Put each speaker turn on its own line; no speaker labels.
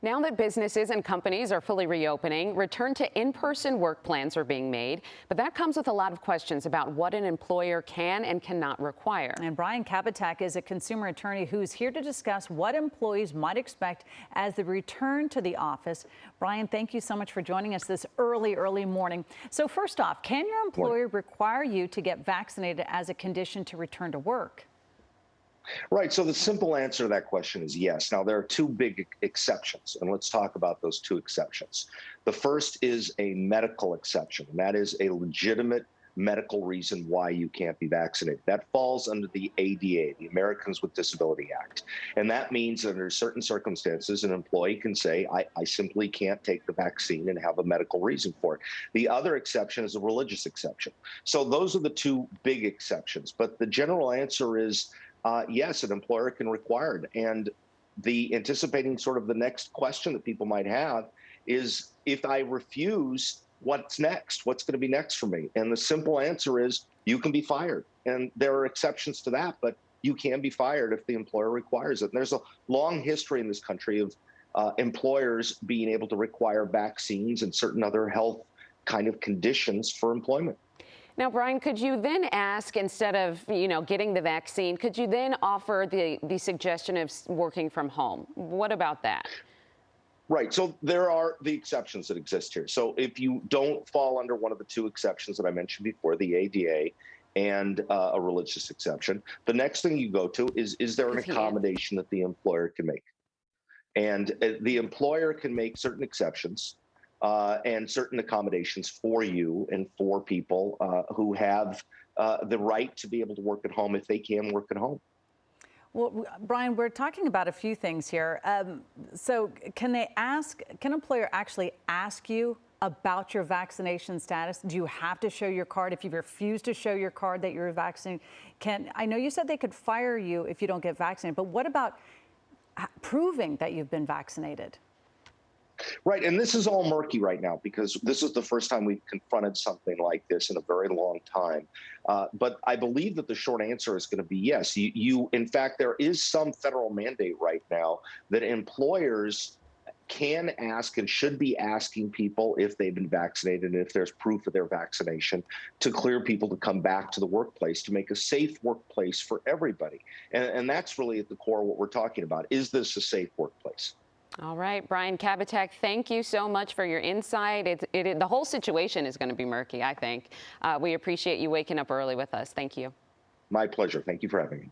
Now that businesses and companies are fully reopening, return to in-person work plans are being made. But that comes with a lot of questions about what an employer can and cannot require.
And Brian Kabateck is a consumer attorney who's here to discuss what employees might expect as they return to the office. Brian, thank you so much for joining us this early morning. So first off, can your employer require you to get vaccinated as a condition to return to work?
Right. So the simple answer to that question is yes. Now, there are two big exceptions, and let's talk about those two exceptions. The first is a medical exception, and that is a legitimate medical reason why you can't be vaccinated. That falls under the ADA, the Americans with Disability Act. And that means that under certain circumstances, an employee can say, I simply can't take the vaccine and have a medical reason for it. The other exception is a religious exception. So those are the two big exceptions. But the general answer is, yes, an employer can require it. And the anticipating sort of the next question that people might have is, if I refuse, what's next? What's going to be next for me? And the simple answer is you can be fired. And there are exceptions to that, but you can be fired if the employer requires it. And there's a long history in this country of employers being able to require vaccines and certain other health kind of conditions for employment.
Now, Brian, could you then ask, instead of, getting the vaccine, could you then offer the suggestion of working from home? What about that?
Right. So there are the exceptions that exist here. So if you don't fall under one of the two exceptions that I mentioned before, the ADA and a religious exception, the next thing you go to is there an accommodation that the employer can make? And the employer can make certain exceptions and certain accommodations for you and for people who have the right to be able to work at home if they can work at home.
Well, Brian, we're talking about a few things here. So can employer actually ask you about your vaccination status? Do you have to show your card? If you refuse to show your card that you're vaccinated, I know you said they could fire you if you don't get vaccinated, but what about proving that you've been vaccinated?
Right. And this is all murky right now because this is the first time we've confronted something like this in a very long time. But I believe that the short answer is going to be yes. In fact, there is some federal mandate right now that employers can ask and should be asking people if they've been vaccinated and if there's proof of their vaccination to clear people to come back to the workplace, to make a safe workplace for everybody. And that's really at the core of what we're talking about. Is this a safe workplace?
All right, Brian Kabateck, thank you so much for your insight. The whole situation is going to be murky, I think. We appreciate you waking up early with us. Thank you.
My pleasure. Thank you for having me.